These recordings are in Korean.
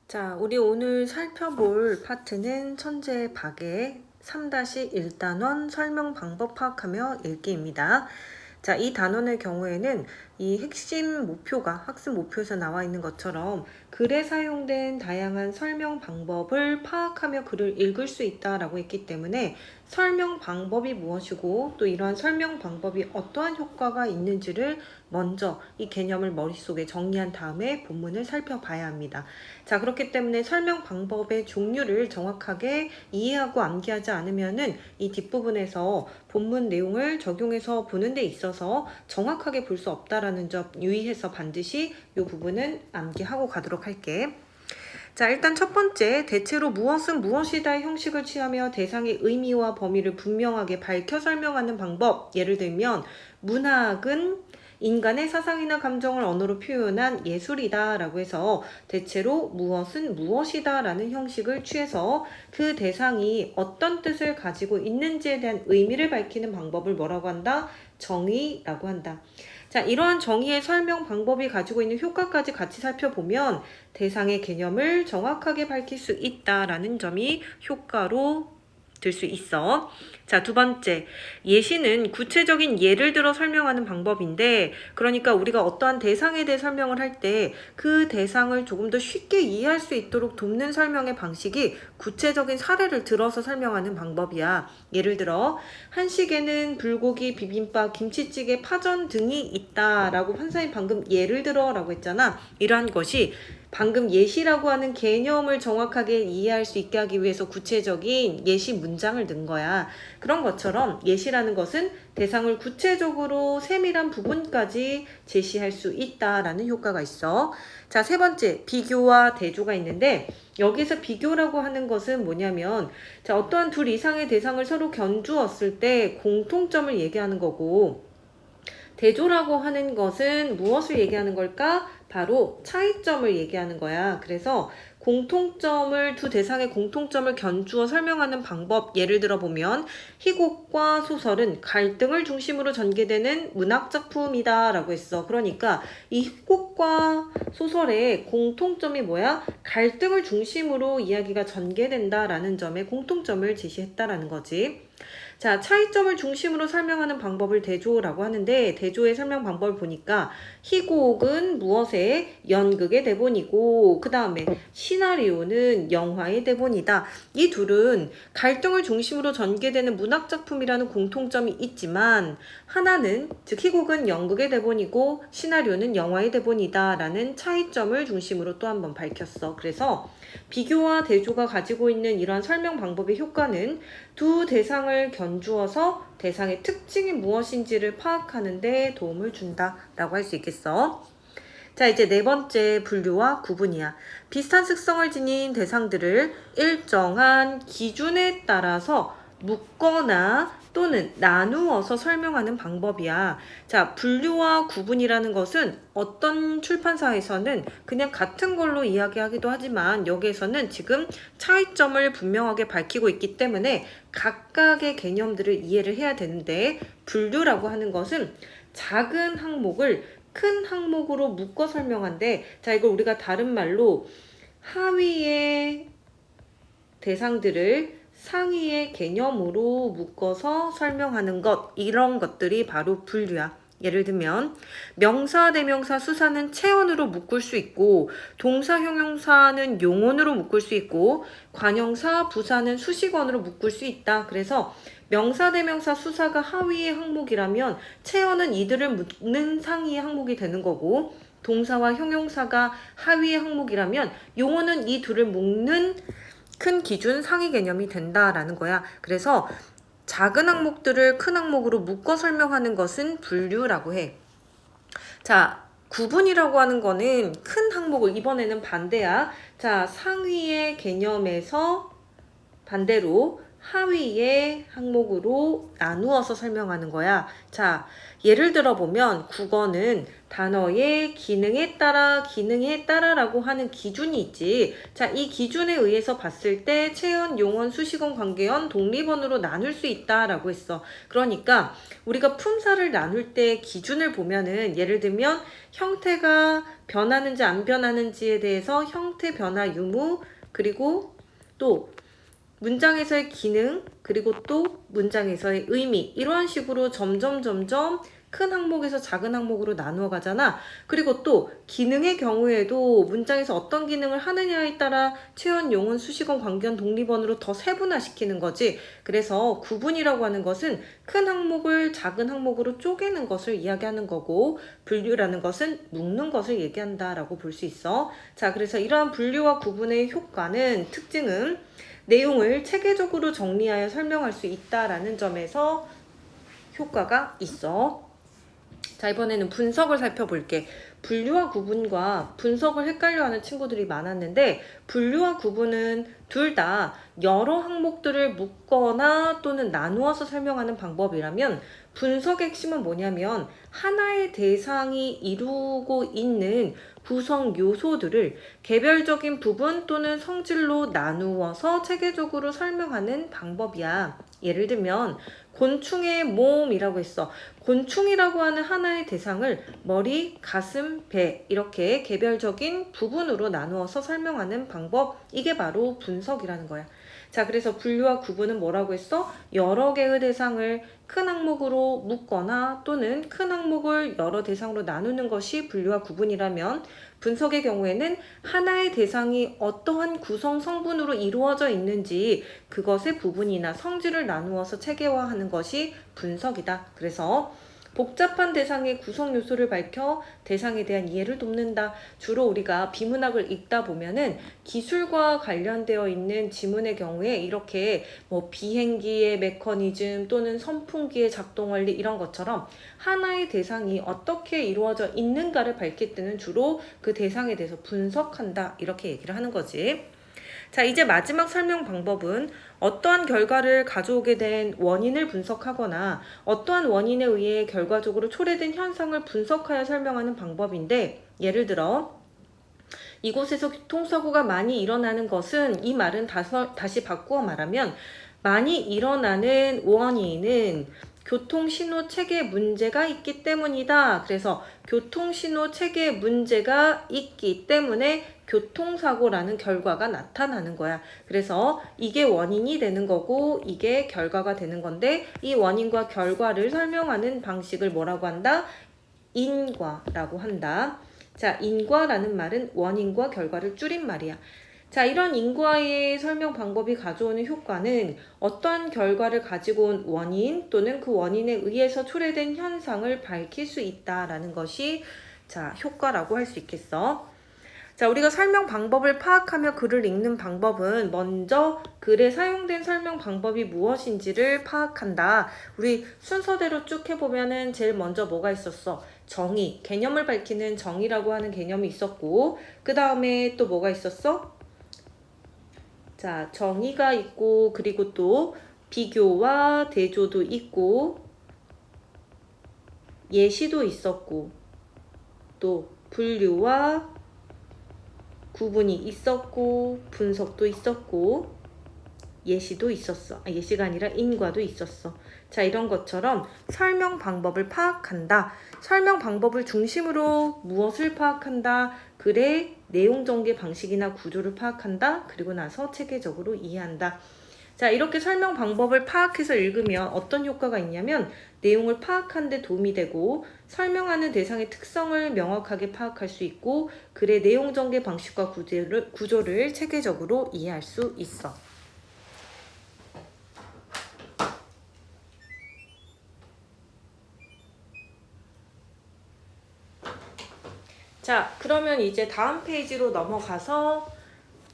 자, 우리 오늘 살펴볼 파트는 천재 박의 3-1단원 설명 방법 파악하며 읽기입니다. 자, 이 단원의 경우에는 이 핵심 목표가 학습 목표에서 나와 있는 것처럼 글에 사용된 다양한 설명 방법을 파악하며 글을 읽을 수 있다라고 했기 때문에 설명 방법이 무엇이고 또 이러한 설명 방법이 어떠한 효과가 있는지를 먼저 이 개념을 머릿속에 정리한 다음에 본문을 살펴봐야 합니다. 자, 그렇기 때문에 설명 방법의 종류를 정확하게 이해하고 암기하지 않으면은 이 뒷부분에서 본문 내용을 적용해서 보는 데 있어서 정확하게 볼 수 없다라는 점 유의해서 반드시 이 부분은 암기하고 가도록 할게. 자, 일단 첫 번째, 대체로 무엇은 무엇이다의 형식을 취하며 대상의 의미와 범위를 분명하게 밝혀 설명하는 방법. 예를 들면 문학은 인간의 사상이나 감정을 언어로 표현한 예술이다 라고 해서 대체로 무엇은 무엇이다 라는 형식을 취해서 그 대상이 어떤 뜻을 가지고 있는지에 대한 의미를 밝히는 방법을 뭐라고 한다? 정의라고 한다. 자, 이러한 정의의 설명 방법이 가지고 있는 효과까지 같이 살펴보면 대상의 개념을 정확하게 밝힐 수 있다라는 점이 효과로 들 수 있어. 자, 두 번째, 예시는 구체적인 예를 들어 설명하는 방법인데, 그러니까 우리가 어떠한 대상에 대해 설명을 할 때 그 대상을 조금 더 쉽게 이해할 수 있도록 돕는 설명의 방식이 구체적인 사례를 들어서 설명하는 방법이야. 예를 들어 한식에는 불고기, 비빔밥, 김치찌개, 파전 등이 있다라고 판사님 방금 예를 들어라고 했잖아. 이러한 것이 방금 예시라고 하는 개념을 정확하게 이해할 수 있게 하기 위해서 구체적인 예시 문장을 넣은 거야. 그런 것처럼 예시라는 것은 대상을 구체적으로 세밀한 부분까지 제시할 수 있다라는 효과가 있어. 자, 세 번째, 비교와 대조가 있는데 여기서 비교라고 하는 것은 뭐냐면 자, 어떠한 둘 이상의 대상을 서로 견주었을 때 공통점을 얘기하는 거고 대조라고 하는 것은 무엇을 얘기하는 걸까? 바로 차이점을 얘기하는 거야. 그래서 공통점을 두 대상의 공통점을 견주어 설명하는 방법 예를 들어 보면 희곡과 소설은 갈등을 중심으로 전개되는 문학작품이다 라고 했어. 그러니까 이 희곡과 소설의 공통점이 뭐야? 갈등을 중심으로 이야기가 전개된다라는 점에 공통점을 제시했다라는 거지. 자, 차이점을 중심으로 설명하는 방법을 대조라고 하는데 대조의 설명 방법을 보니까 희곡은 무엇의 연극의 대본이고 그 다음에 시나리오는 영화의 대본이다. 이 둘은 갈등을 중심으로 전개되는 문학작품이라는 공통점이 있지만 하나는 즉 희곡은 연극의 대본이고 시나리오는 영화의 대본이다 라는 차이점을 중심으로 또 한번 밝혔어. 그래서 비교와 대조가 가지고 있는 이러한 설명 방법의 효과는 두 대상을 견주어서 대상의 특징이 무엇인지를 파악하는 데 도움을 준다라고 할 수 있겠어. 자, 이제 네 번째 분류와 구분이야. 비슷한 특성을 지닌 대상들을 일정한 기준에 따라서 묶거나 또는 나누어서 설명하는 방법이야. 자, 분류와 구분이라는 것은 어떤 출판사에서는 그냥 같은 걸로 이야기하기도 하지만 여기에서는 지금 차이점을 분명하게 밝히고 있기 때문에 각각의 개념들을 이해를 해야 되는데 분류라고 하는 것은 작은 항목을 큰 항목으로 묶어 설명한데 자, 이걸 우리가 다른 말로 하위의 대상들을 상위의 개념으로 묶어서 설명하는 것 이런 것들이 바로 분류야. 예를 들면 명사, 대명사, 수사는 체언으로 묶을 수 있고 동사, 형용사는 용언으로 묶을 수 있고 관형사, 부사는 수식어로 묶을 수 있다. 그래서 명사, 대명사, 수사가 하위의 항목이라면 체언은 이들을 묶는 상위의 항목이 되는 거고 동사와 형용사가 하위의 항목이라면 용언은 이 둘을 묶는 큰 기준 상위 개념이 된다라는 거야. 그래서 작은 항목들을 큰 항목으로 묶어 설명하는 것은 분류라고 해. 자, 구분이라고 하는 거는 큰 항목을 이번에는 반대야. 자, 상위의 개념에서 반대로 하위의 항목으로 나누어서 설명하는 거야. 자, 예를 들어 보면 국어는 단어의 기능에 따라 라고 하는 기준이 있지. 자, 이 기준에 의해서 봤을 때 체언, 용언, 수식어, 관계언, 독립언으로 나눌 수 있다라고 했어. 그러니까 우리가 품사를 나눌 때 기준을 보면은 예를 들면 형태가 변하는지 안 변하는지에 대해서 형태 변화 유무, 그리고 또 문장에서의 기능, 그리고 또 문장에서의 의미, 이러한 식으로 점점 큰 항목에서 작은 항목으로 나누어 가잖아. 그리고 또 기능의 경우에도 문장에서 어떤 기능을 하느냐에 따라 체언, 용언, 수식어, 관계언, 독립언으로 더 세분화시키는 거지. 그래서 구분이라고 하는 것은 큰 항목을 작은 항목으로 쪼개는 것을 이야기하는 거고, 분류라는 것은 묶는 것을 얘기한다라고 볼 수 있어. 자, 그래서 이러한 분류와 구분의 효과는, 특징은 내용을 체계적으로 정리하여 설명할 수 있다라는 점에서 효과가 있어. 자, 이번에는 분석을 살펴볼게. 분류와 구분과 분석을 헷갈려하는 친구들이 많았는데, 분류와 구분은 둘 다 여러 항목들을 묶거나 또는 나누어서 설명하는 방법이라면, 분석의 핵심은 뭐냐면 하나의 대상이 이루고 있는 구성 요소들을 개별적인 부분 또는 성질로 나누어서 체계적으로 설명하는 방법이야. 예를 들면 곤충의 몸이라고 했어. 곤충이라고 하는 하나의 대상을 머리, 가슴, 배 이렇게 개별적인 부분으로 나누어서 설명하는 방법, 이게 바로 분석이라는 거야. 자, 그래서 분류와 구분은 뭐라고 했어? 여러 개의 대상을 큰 항목으로 묶거나 또는 큰 항목을 여러 대상으로 나누는 것이 분류와 구분이라면, 분석의 경우에는 하나의 대상이 어떠한 구성 성분으로 이루어져 있는지 그것의 부분이나 성질을 나누어서 체계화하는 것이 분석이다. 그래서 복잡한 대상의 구성 요소를 밝혀 대상에 대한 이해를 돕는다. 주로 우리가 비문학을 읽다 보면은 기술과 관련되어 있는 지문의 경우에 이렇게 뭐 비행기의 메커니즘 또는 선풍기의 작동 원리 이런 것처럼 하나의 대상이 어떻게 이루어져 있는가를 밝힐 때는 주로 그 대상에 대해서 분석한다, 이렇게 얘기를 하는 거지. 자, 이제 마지막 설명 방법은 어떠한 결과를 가져오게 된 원인을 분석하거나 어떠한 원인에 의해 결과적으로 초래된 현상을 분석하여 설명하는 방법인데, 예를 들어 이곳에서 교통사고가 많이 일어나는 것은, 이 말은 다시 바꾸어 말하면 많이 일어나는 원인은 교통신호 체계 문제가 있기 때문이다. 그래서 교통신호 체계 문제가 있기 때문에 교통사고라는 결과가 나타나는 거야. 그래서 이게 원인이 되는 거고 이게 결과가 되는 건데, 이 원인과 결과를 설명하는 방식을 뭐라고 한다? 인과라고 한다. 자, 인과라는 말은 원인과 결과를 줄인 말이야. 자, 이런 인과의 설명 방법이 가져오는 효과는 어떠한 결과를 가지고 온 원인 또는 그 원인에 의해서 초래된 현상을 밝힐 수 있다라는 것이 자, 효과라고 할 수 있겠어. 자, 우리가 설명 방법을 파악하며 글을 읽는 방법은 먼저 글에 사용된 설명 방법이 무엇인지를 파악한다. 우리 순서대로 쭉 해보면은 제일 먼저 뭐가 있었어? 정의, 개념을 밝히는 정의라고 하는 개념이 있었고, 그 다음에 또 뭐가 있었어? 자, 정의가 있고, 그리고 또 비교와 대조도 있고, 예시도 있었고, 또 분류와 구분이 있었고, 분석도 있었고, 예시도 있었어. 예시가 아니라 인과도 있었어. 자, 이런 것처럼 설명 방법을 파악한다. 설명 방법을 중심으로 무엇을 파악한다? 글의 내용 전개 방식이나 구조를 파악한다. 그리고 나서 체계적으로 이해한다. 자, 이렇게 설명 방법을 파악해서 읽으면 어떤 효과가 있냐면 내용을 파악하는 데 도움이 되고, 설명하는 대상의 특성을 명확하게 파악할 수 있고, 글의 내용 전개 방식과 구조를 체계적으로 이해할 수 있어. 자, 그러면 이제 다음 페이지로 넘어가서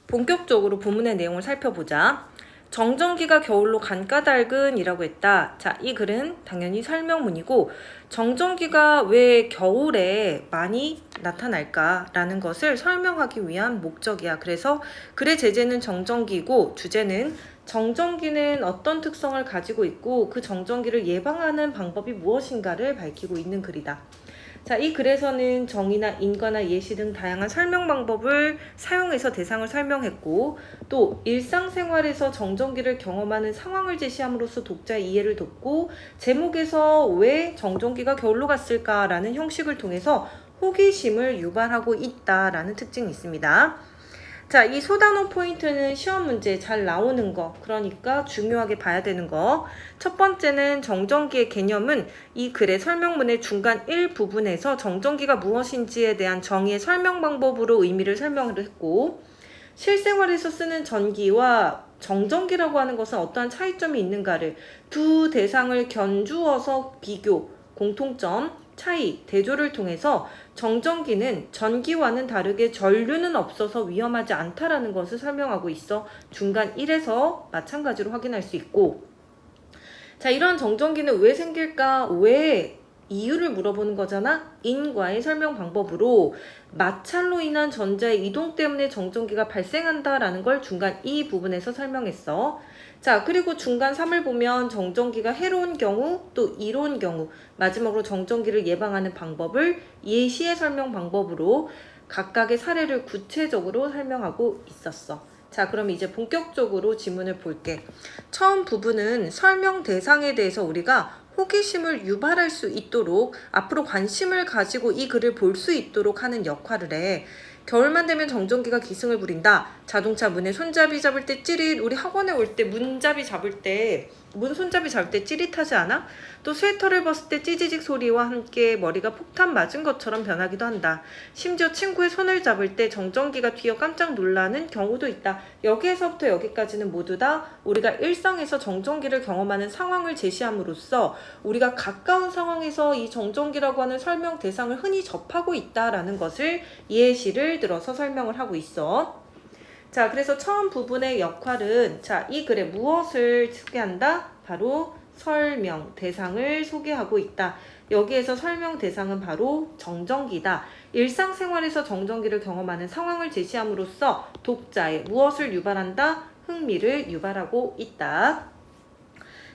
본격적으로 본문의 내용을 살펴보자. 정전기가 겨울로 간까닭은 이라고 했다. 자, 이 글은 당연히 설명문이고 정전기가 왜 겨울에 많이 나타날까라는 것을 설명하기 위한 목적이야. 그래서 글의 제재는 정전기고 주제는 정전기는 어떤 특성을 가지고 있고 그 정전기를 예방하는 방법이 무엇인가를 밝히고 있는 글이다. 자, 이 글에서는 정의나 인과나 예시 등 다양한 설명 방법을 사용해서 대상을 설명했고 또 일상생활에서 정전기를 경험하는 상황을 제시함으로써 독자의 이해를 돕고 제목에서 왜 정전기가 겨울로 갔을까라는 형식을 통해서 호기심을 유발하고 있다라는 특징이 있습니다. 자, 이 소단어 포인트는 시험 문제에 잘 나오는 거, 그러니까 중요하게 봐야 되는 거. 첫 번째는 정전기의 개념은 이 글의 설명문의 중간 1부분에서 정전기가 무엇인지에 대한 정의의 설명 방법으로 의미를 설명을 했고 실생활에서 쓰는 전기와 정전기라고 하는 것은 어떠한 차이점이 있는가를 두 대상을 견주어서 비교, 공통점, 차이, 대조를 통해서 정전기는 전기와는 다르게 전류는 없어서 위험하지 않다라는 것을 설명하고 있어 중간 1에서 마찬가지로 확인할 수 있고 자, 이런 정전기는 왜 생길까? 왜 이유를 물어보는 거잖아? 인과의 설명 방법으로 마찰로 인한 전자의 이동 때문에 정전기가 발생한다라는 걸 중간 이 부분에서 설명했어. 자, 그리고 중간 3을 보면 정전기가 해로운 경우 또 이로운 경우 마지막으로 정전기를 예방하는 방법을 예시의 설명 방법으로 각각의 사례를 구체적으로 설명하고 있었어. 자, 그럼 이제 본격적으로 지문을 볼게. 처음 부분은 설명 대상에 대해서 우리가 호기심을 유발할 수 있도록 앞으로 관심을 가지고 이 글을 볼 수 있도록 하는 역할을 해. 겨울만 되면 정전기가 기승을 부린다. 자동차 문에 손잡이 잡을 때 찌릿, 우리 학원에 올 때 문잡이 잡을 때 문 손잡이 잡을 때 찌릿하지 않아? 또 스웨터를 벗을 때 찌지직 소리와 함께 머리가 폭탄 맞은 것처럼 변하기도 한다. 심지어 친구의 손을 잡을 때 정전기가 튀어 깜짝 놀라는 경우도 있다. 여기에서부터 여기까지는 모두 다 우리가 일상에서 정전기를 경험하는 상황을 제시함으로써 우리가 가까운 상황에서 이 정전기라고 하는 설명 대상을 흔히 접하고 있다라는 것을 예시를 들어서 설명을 하고 있어. 자, 그래서 처음 부분의 역할은 자, 이 글에 무엇을 소개한다? 바로 설명 대상을 소개하고 있다. 여기에서 설명 대상은 바로 정전기다. 일상생활에서 정전기를 경험하는 상황을 제시함으로써 독자의 무엇을 유발한다? 흥미를 유발하고 있다.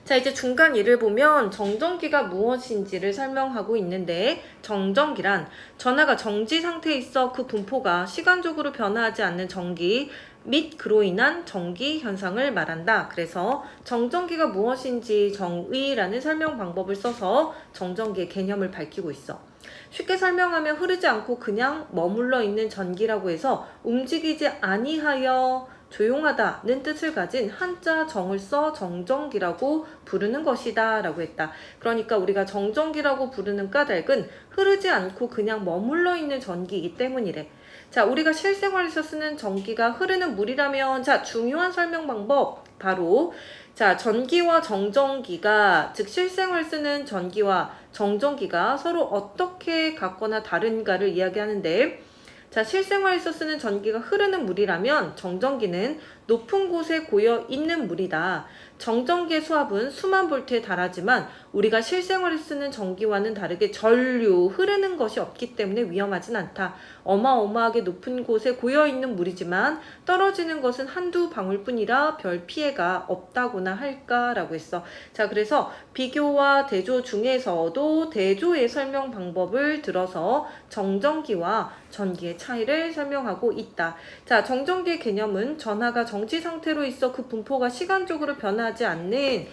자, 이제 중간 1을 보면 정전기가 무엇인지를 설명하고 있는데 정전기란 전하가 정지 상태에 있어 그 분포가 시간적으로 변화하지 않는 전기 및 그로 인한 전기 현상을 말한다. 그래서 정전기가 무엇인지 정의라는 설명 방법을 써서 정전기의 개념을 밝히고 있어. 쉽게 설명하면 흐르지 않고 그냥 머물러 있는 전기라고 해서 움직이지 아니하여 조용하다는 뜻을 가진 한자 정을 써 정전기라고 부르는 것이다 라고 했다. 그러니까 우리가 정전기라고 부르는 까닭은 흐르지 않고 그냥 머물러 있는 전기이기 때문이래. 자, 우리가 실생활에서 쓰는 전기가 흐르는 물이라면 자, 중요한 설명 방법 바로 자, 전기와 정전기가 즉 실생활 쓰는 전기와 정전기가 서로 어떻게 같거나 다른가를 이야기하는데 자, 실생활에서 쓰는 전기가 흐르는 물이라면 정전기는 높은 곳에 고여 있는 물이다. 정전기의 수압은 수만 볼트에 달하지만 우리가 실생활에 쓰는 전기와는 다르게 전류, 흐르는 것이 없기 때문에 위험하진 않다. 어마어마하게 높은 곳에 고여 있는 물이지만 떨어지는 것은 한두 방울뿐이라 별 피해가 없다고나 할까라고 했어. 자, 그래서 비교와 대조 중에서도 대조의 설명 방법을 들어서 정전기와 전기의 차이를 설명하고 있다. 자, 정전기의 개념은 전하가 정지 상태로 있어 그 분포가 시간적으로 변하지 않는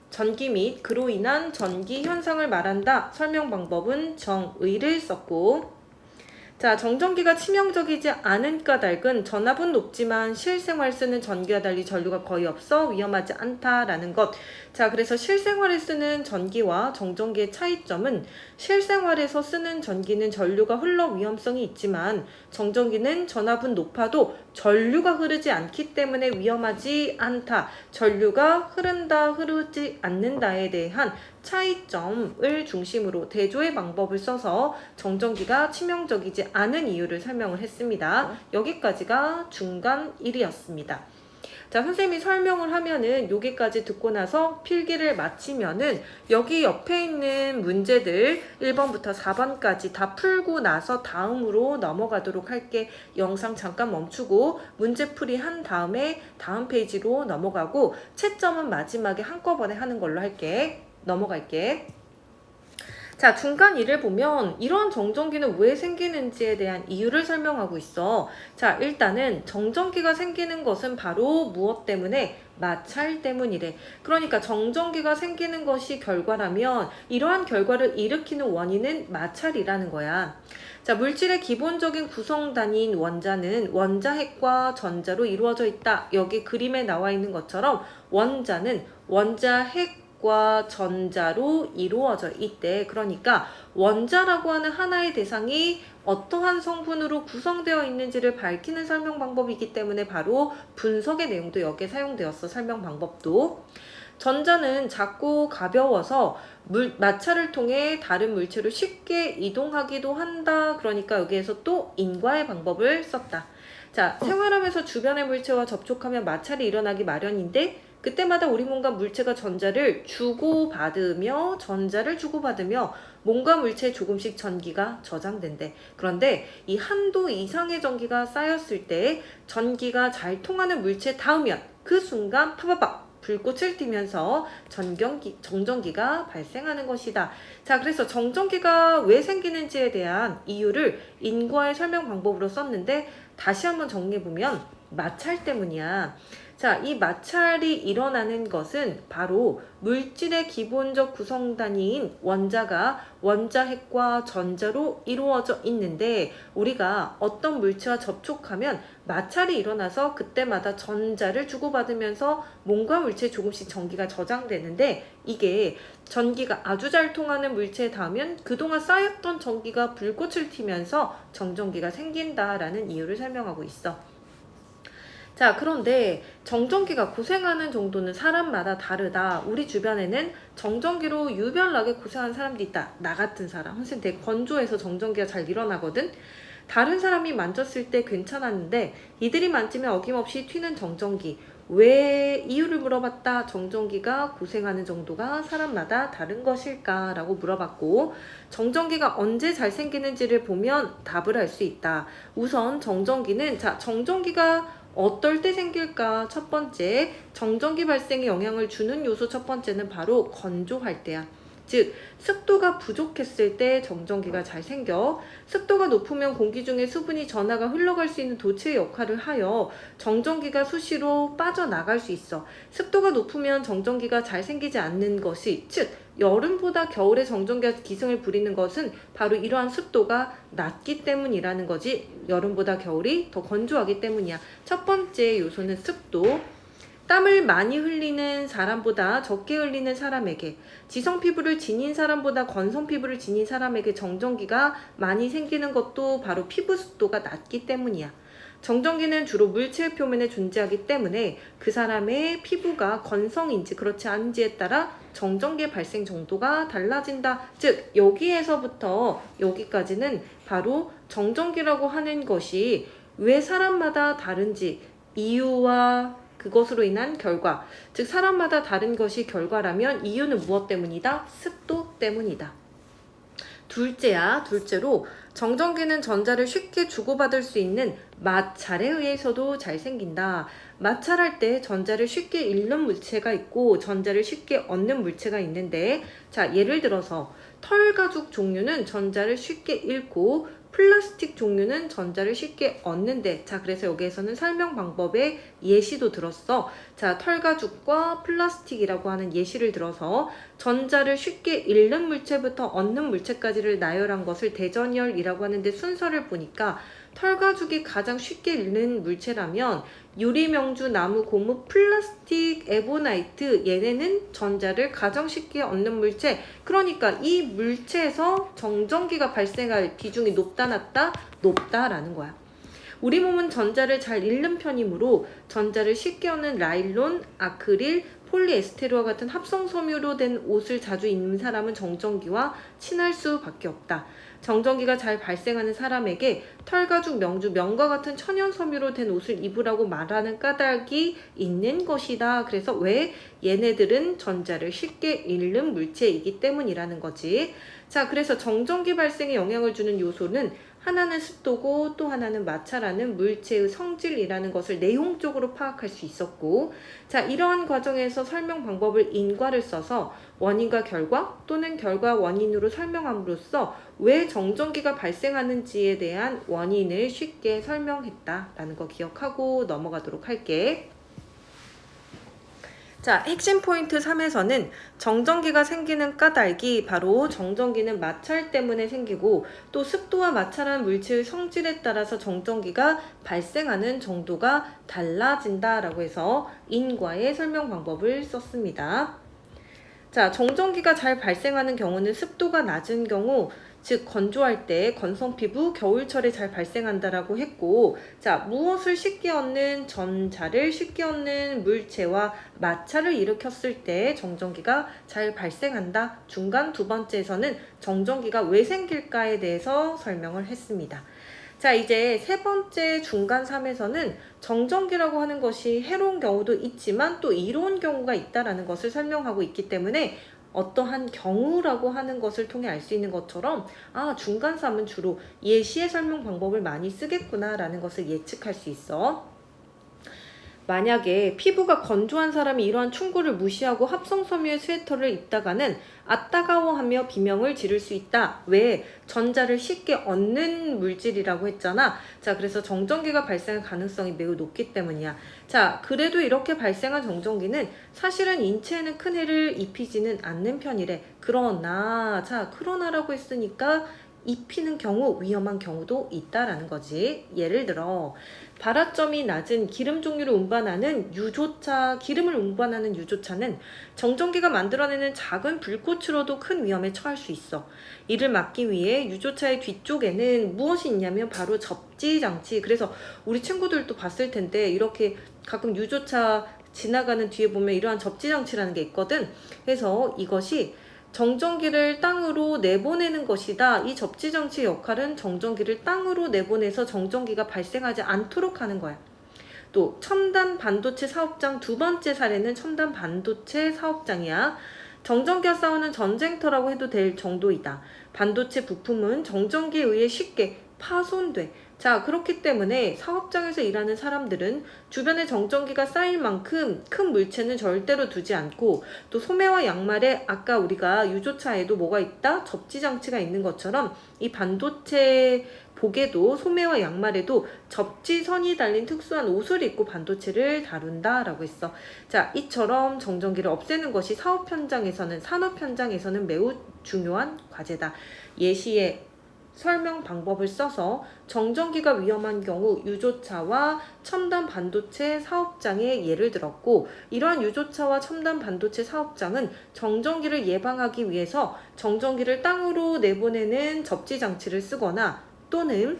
전기 및 그로 인한 전기 현상을 말한다. 설명 방법은 정의를 썼고 자, 정전기가 치명적이지 않은 까닭은 전압은 높지만 실생활 쓰는 전기와 달리 전류가 거의 없어 위험하지 않다라는 것. 자, 그래서 실생활에 쓰는 전기와 정전기의 차이점은 실생활에서 쓰는 전기는 전류가 흘러 위험성이 있지만 정전기는 전압은 높아도 전류가 흐르지 않기 때문에 위험하지 않다. 전류가 흐른다, 흐르지 않는다에 대한 차이점을 중심으로 대조의 방법을 써서 정전기가 치명적이지 않은 이유를 설명을 했습니다. 여기까지가 중간 1이었습니다. 자, 선생님이 설명을 하면은 여기까지 듣고 나서 필기를 마치면은 여기 옆에 있는 문제들 1번부터 4번까지 다 풀고 나서 다음으로 넘어가도록 할게. 영상 잠깐 멈추고 문제풀이 한 다음에 다음 페이지로 넘어가고 채점은 마지막에 한꺼번에 하는 걸로 할게. 넘어갈게. 자, 중간 일을 보면 이런 정전기는 왜 생기는지에 대한 이유를 설명하고 있어. 자, 일단은 정전기가 생기는 것은 바로 무엇 때문에? 마찰 때문이래. 그러니까 정전기가 생기는 것이 결과라면 이러한 결과를 일으키는 원인은 마찰이라는 거야. 자, 물질의 기본적인 구성단위인 원자는 원자핵과 전자로 이루어져 있다. 여기 그림에 나와 있는 것처럼 원자는 원자핵 과 전자로 이루어져 있대. 그러니까 원자라고 하는 하나의 대상이 어떠한 성분으로 구성되어 있는지를 밝히는 설명 방법이기 때문에 바로 분석의 내용도 여기에 사용되었어. 설명 방법도. 전자는 작고 가벼워서 마찰을 통해 다른 물체로 쉽게 이동하기도 한다. 그러니까 여기에서 또 인과의 방법을 썼다. 자, 생활하면서 주변의 물체와 접촉하면 마찰이 일어나기 마련인데 그때마다 우리 몸과 물체가 전자를 주고받으며 몸과 물체에 조금씩 전기가 저장된대. 그런데 이 한도 이상의 전기가 쌓였을 때 전기가 잘 통하는 물체에 닿으면 그 순간 파바박 불꽃을 띠면서 정전기가 발생하는 것이다. 자, 그래서 정전기가 왜 생기는지에 대한 이유를 인과의 설명 방법으로 썼는데 다시 한번 정리해보면 마찰 때문이야. 자, 이 마찰이 일어나는 것은 바로 물질의 기본적 구성 단위인 원자가 원자핵과 전자로 이루어져 있는데 우리가 어떤 물체와 접촉하면 마찰이 일어나서 그때마다 전자를 주고받으면서 몸과 물체에 조금씩 전기가 저장되는데 이게 전기가 아주 잘 통하는 물체에 닿으면 그동안 쌓였던 전기가 불꽃을 튀면서 정전기가 생긴다라는 이유를 설명하고 있어. 자, 그런데 정전기가 고생하는 정도는 사람마다 다르다. 우리 주변에는 정전기로 유별나게 고생하는 사람도 있다. 나 같은 사람. 선생님 되게 건조해서 정전기가 잘 일어나거든. 다른 사람이 만졌을 때 괜찮았는데 이들이 만지면 어김없이 튀는 정전기. 왜 이유를 물어봤다. 정전기가 고생하는 정도가 사람마다 다른 것일까? 라고 물어봤고 정전기가 언제 잘 생기는지를 보면 답을 할 수 있다. 우선 정전기는 정전기가 어떨 때 생길까? 첫 번째, 정전기 발생에 영향을 주는 요소 첫 번째는 바로 건조할 때야. 즉, 습도가 부족했을 때 정전기가 잘 생겨. 습도가 높으면 공기 중에 수분이 전하가 흘러갈 수 있는 도체의 역할을 하여 정전기가 수시로 빠져나갈 수 있어. 습도가 높으면 정전기가 잘 생기지 않는 것이, 즉 여름보다 겨울에 정전기가 기승을 부리는 것은 바로 이러한 습도가 낮기 때문이라는 거지. 여름보다 겨울이 더 건조하기 때문이야. 첫 번째 요소는 습도. 땀을 많이 흘리는 사람보다 적게 흘리는 사람에게, 지성 피부를 지닌 사람보다 건성 피부를 지닌 사람에게 정전기가 많이 생기는 것도 바로 피부 습도가 낮기 때문이야. 정전기는 주로 물체의 표면에 존재하기 때문에 그 사람의 피부가 건성인지 그렇지 않은지에 따라 정전기의 발생 정도가 달라진다. 즉 여기에서부터 여기까지는 바로 정전기라고 하는 것이 왜 사람마다 다른지 이유와 그것으로 인한 결과, 즉 사람마다 다른 것이 결과라면 이유는 무엇 때문이다? 습도 때문이다. 둘째로 정전기는 전자를 쉽게 주고받을 수 있는 마찰에 의해서도 잘 생긴다. 마찰할 때 전자를 쉽게 잃는 물체가 있고 전자를 쉽게 얻는 물체가 있는데, 자, 예를 들어서 털가죽 종류는 전자를 쉽게 잃고 플라스틱 종류는 전자를 쉽게 얻는데, 자, 그래서 여기에서는 설명 방법에 예시도 들었어. 자, 털가죽과 플라스틱이라고 하는 예시를 들어서 전자를 쉽게 잃는 물체부터 얻는 물체까지를 나열한 것을 대전열이라고 하는데 순서를 보니까 털가죽이 가장 쉽게 잃는 물체라면 유리명주, 나무, 고무, 플라스틱, 에보나이트, 얘네는 전자를 가장 쉽게 얻는 물체. 그러니까 이 물체에서 정전기가 발생할 비중이 높다 낮다? 높다라는 거야. 우리 몸은 전자를 잘 잃는 편이므로 전자를 쉽게 얻는 나일론, 아크릴, 폴리에스테르와 같은 합성 섬유로 된 옷을 자주 입는 사람은 정전기와 친할 수밖에 없다. 정전기가 잘 발생하는 사람에게 털가죽, 명주, 명과 같은 천연 섬유로 된 옷을 입으라고 말하는 까닭이 있는 것이다. 그래서 왜 얘네들은 전자를 쉽게 잃는 물체이기 때문이라는 거지. 자, 그래서 정전기 발생에 영향을 주는 요소는 하나는 습도고 또 하나는 마찰하는 물체의 성질이라는 것을 내용적으로 파악할 수 있었고, 자, 이러한 과정에서 설명 방법을 인과를 써서 원인과 결과 또는 결과 원인으로 설명함으로써 왜 정전기가 발생하는지에 대한 원인을 쉽게 설명했다라는 거 기억하고 넘어가도록 할게. 자, 핵심 포인트 3에서는 정전기가 생기는 까닭이 바로 정전기는 마찰 때문에 생기고 또 습도와 마찰한 물체의 성질에 따라서 정전기가 발생하는 정도가 달라진다라고 해서 인과의 설명 방법을 썼습니다. 자, 정전기가 잘 발생하는 경우는 습도가 낮은 경우, 즉 건조할 때 건성 피부, 겨울철에 잘 발생한다라고 했고, 자, 무엇을 쉽게 얻는 전자를 쉽게 얻는 물체와 마찰을 일으켰을 때 정전기가 잘 발생한다. 중간 두 번째에서는 정전기가 왜 생길까에 대해서 설명을 했습니다. 자, 이제 세 번째 중간 3에서는 정전기라고 하는 것이 해로운 경우도 있지만 또 이로운 경우가 있다라는 것을 설명하고 있기 때문에 어떠한 경우라고 하는 것을 통해 알 수 있는 것처럼 중간 3은 주로 예시의 설명 방법을 많이 쓰겠구나 라는 것을 예측할 수 있어. 만약에 피부가 건조한 사람이 이러한 충고를 무시하고 합성섬유의 스웨터를 입다가는 따가워하며 비명을 지를 수 있다. 왜? 전자를 쉽게 얻는 물질이라고 했잖아. 자, 그래서 정전기가 발생할 가능성이 매우 높기 때문이야. 자, 그래도 이렇게 발생한 정전기는 사실은 인체에는 큰 해를 입히지는 않는 편이래. 그러나라고 했으니까 입히는 경우, 위험한 경우도 있다라는 거지. 예를 들어 발화점이 낮은 기름 종류를 운반하는 유조차, 기름을 운반하는 유조차는 정전기가 만들어내는 작은 불꽃으로도 큰 위험에 처할 수 있어. 이를 막기 위해 유조차의 뒤쪽에는 무엇이 있냐면 바로 접지 장치. 그래서 우리 친구들도 봤을 텐데 이렇게 가끔 유조차 지나가는 뒤에 보면 이러한 접지 장치라는 게 있거든. 그래서 이것이 정전기를 땅으로 내보내는 것이다. 이 접지장치의 역할은 정전기를 땅으로 내보내서 정전기가 발생하지 않도록 하는 거야. 또 첨단 반도체 사업장 두 번째 사례는 첨단 반도체 사업장이야. 정전기와 싸우는 전쟁터라고 해도 될 정도이다. 반도체 부품은 정전기에 의해 쉽게 파손돼. 자, 그렇기 때문에 사업장에서 일하는 사람들은 주변에 정전기가 쌓일 만큼 큰 물체는 절대로 두지 않고, 또 소매와 양말에 아까 우리가 유조차에도 뭐가 있다? 접지장치가 있는 것처럼 이 반도체 복에도 소매와 양말에도 접지선이 달린 특수한 옷을 입고 반도체를 다룬다라고 했어. 자, 이처럼 정전기를 없애는 것이 사업 현장에서는, 산업 현장에서는 매우 중요한 과제다. 예시에 설명 방법을 써서 정전기가 위험한 경우 유조차와 첨단 반도체 사업장의 예를 들었고, 이러한 유조차와 첨단 반도체 사업장은 정전기를 예방하기 위해서 정전기를 땅으로 내보내는 접지 장치를 쓰거나, 또는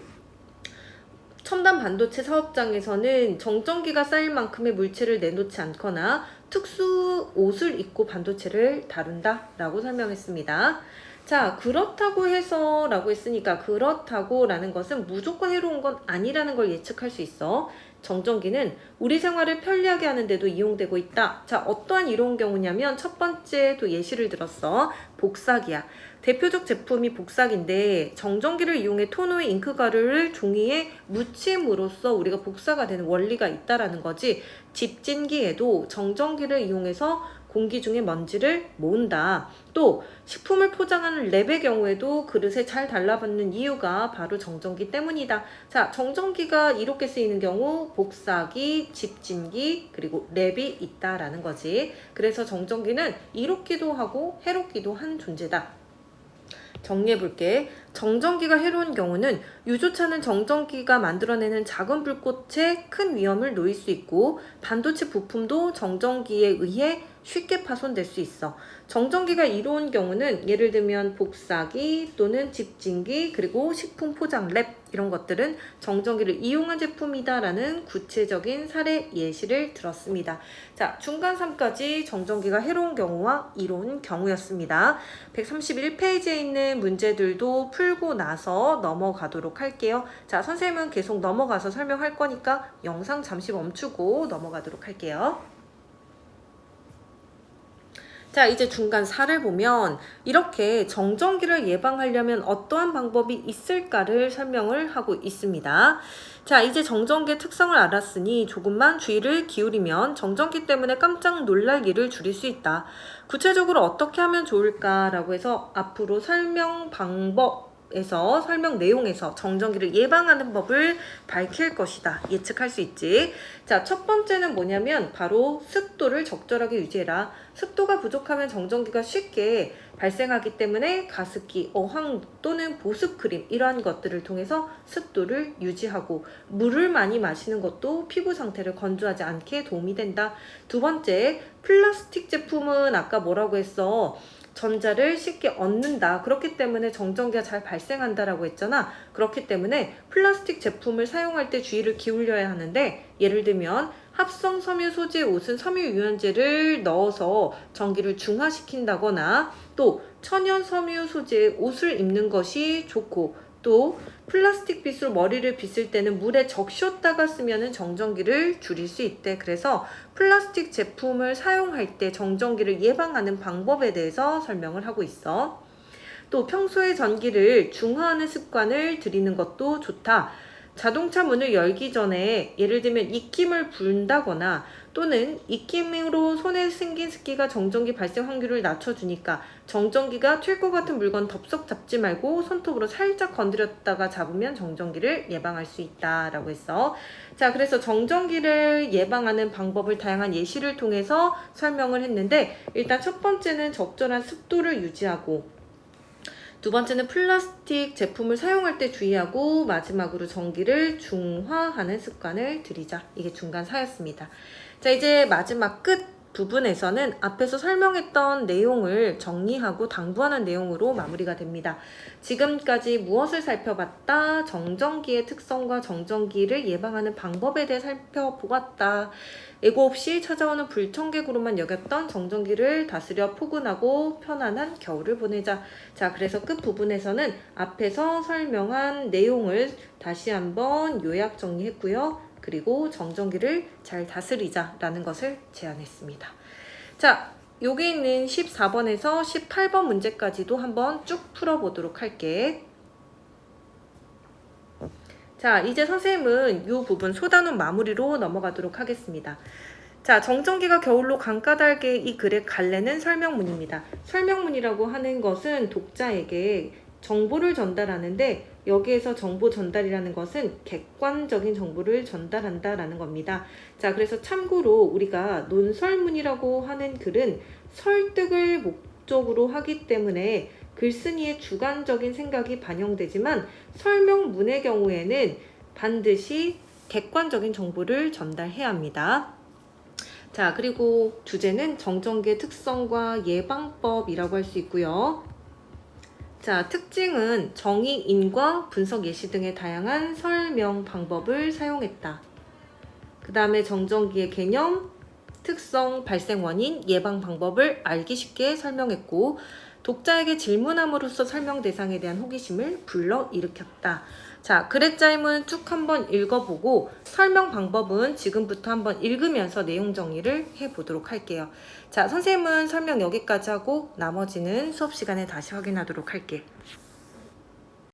첨단 반도체 사업장에서는 정전기가 쌓일 만큼의 물체를 내놓지 않거나 특수 옷을 입고 반도체를 다룬다 라고 설명했습니다. 자, 그렇다고 해서 라고 했으니까 그렇다고 라는 것은 무조건 해로운 건 아니라는 걸 예측할 수 있어. 정전기는 우리 생활을 편리하게 하는데도 이용되고 있다. 자, 어떠한 이로운 경우냐면 첫 번째 또 예시를 들었어. 복사기야. 대표적 제품이 복사기인데 정전기를 이용해 토너의 잉크 가루를 종이에 묻힘으로써 우리가 복사가 되는 원리가 있다라는 거지. 집진기에도 정전기를 이용해서 공기 중에 먼지를 모은다. 또 식품을 포장하는 랩의 경우에도 그릇에 잘 달라붙는 이유가 바로 정전기 때문이다. 자, 정전기가 이렇게 쓰이는 경우 복사기, 집진기, 그리고 랩이 있다라는 거지. 그래서 정전기는 이롭기도 하고 해롭기도 한 존재다. 정리해볼게. 정전기가 해로운 경우는 유조차는 정전기가 만들어내는 작은 불꽃에 큰 위험을 놓일 수 있고, 반도체 부품도 정전기에 의해 쉽게 파손될 수 있어. 정전기가 이로운 경우는 예를 들면 복사기 또는 집진기, 그리고 식품 포장 랩, 이런 것들은 정전기를 이용한 제품이다라는 구체적인 사례 예시를 들었습니다. 자, 중간 3까지 정전기가 해로운 경우와 이로운 경우였습니다. 131페이지에 있는 문제들도 풀고 나서 넘어가도록 할게요. 자, 선생님은 계속 넘어가서 설명할 거니까 영상 잠시 멈추고 넘어가도록 할게요. 자, 이제 중간 4를 보면 이렇게 정전기를 예방하려면 어떠한 방법이 있을까를 설명을 하고 있습니다. 자, 이제 정전기의 특성을 알았으니 조금만 주의를 기울이면 정전기 때문에 깜짝 놀랄 일을 줄일 수 있다. 구체적으로 어떻게 하면 좋을까라고 해서 앞으로 설명 내용에서 정전기를 예방하는 법을 밝힐 것이다. 예측할 수 있지. 자, 첫 번째는 뭐냐면 바로 습도를 적절하게 유지해라. 습도가 부족하면 정전기가 쉽게 발생하기 때문에 가습기, 어항 또는 보습크림 이러한 것들을 통해서 습도를 유지하고 물을 많이 마시는 것도 피부 상태를 건조하지 않게 도움이 된다. 두 번째, 플라스틱 제품은 아까 뭐라고 했어? 전자를 쉽게 얻는다. 그렇기 때문에 정전기가 잘 발생한다라고 했잖아. 그렇기 때문에 플라스틱 제품을 사용할 때 주의를 기울여야 하는데, 예를 들면 합성 섬유 소재 옷은 섬유 유연제를 넣어서 전기를 중화시킨다거나, 또 천연 섬유 소재의 옷을 입는 것이 좋고, 또 플라스틱 빗으로 머리를 빗을 때는 물에 적셨다가 쓰면 정전기를 줄일 수 있대. 그래서 플라스틱 제품을 사용할 때 정전기를 예방하는 방법에 대해서 설명을 하고 있어. 또 평소에 전기를 중화하는 습관을 들이는 것도 좋다. 자동차 문을 열기 전에 예를 들면 입김을 분다거나 또는 입김으로 손에 생긴 습기가 정전기 발생 확률을 낮춰주니까 정전기가 튈 것 같은 물건 덥석 잡지 말고 손톱으로 살짝 건드렸다가 잡으면 정전기를 예방할 수 있다라고 했어. 자, 그래서 정전기를 예방하는 방법을 다양한 예시를 통해서 설명을 했는데, 일단 첫 번째는 적절한 습도를 유지하고, 두 번째는 플라스틱 제품을 사용할 때 주의하고, 마지막으로 전기를 중화하는 습관을 들이자. 이게 중간 4였습니다. 자, 이제 마지막 끝 부분에서는 앞에서 설명했던 내용을 정리하고 당부하는 내용으로 마무리가 됩니다. 지금까지 무엇을 살펴봤다? 정전기의 특성과 정전기를 예방하는 방법에 대해 살펴보았다. 예고 없이 찾아오는 불청객으로만 여겼던 정전기를 다스려 포근하고 편안한 겨울을 보내자. 자, 그래서 끝 부분에서는 앞에서 설명한 내용을 다시 한번 요약 정리했고요. 그리고 정전기를 잘 다스리자라는 것을 제안했습니다. 자, 여기 있는 14번에서 18번 문제까지도 한번 쭉 풀어보도록 할게. 자, 이제 선생님은 이 부분 소단원 마무리로 넘어가도록 하겠습니다. 자, 정전기가 겨울로 강가달게 이 글의 갈래는 설명문입니다. 설명문이라고 하는 것은 독자에게 정보를 전달하는데, 여기에서 정보 전달이라는 것은 객관적인 정보를 전달한다라는 겁니다. 자, 그래서 참고로 우리가 논설문이라고 하는 글은 설득을 목적으로 하기 때문에 글쓴이의 주관적인 생각이 반영되지만, 설명문의 경우에는 반드시 객관적인 정보를 전달해야 합니다. 자, 그리고 주제는 정전기의 특성과 예방법이라고 할 수 있고요. 자, 특징은 정의,인과 분석 예시 등의 다양한 설명 방법을 사용했다. 그 다음에 정전기의 개념, 특성, 발생 원인, 예방 방법을 알기 쉽게 설명했고, 독자에게 질문함으로써 설명 대상에 대한 호기심을 불러일으켰다. 자, 글의 짜임은 쭉 한번 읽어보고 설명 방법은 지금부터 한번 읽으면서 내용 정리를 해보도록 할게요. 자, 선생님은 설명 여기까지 하고 나머지는 수업 시간에 다시 확인하도록 할게.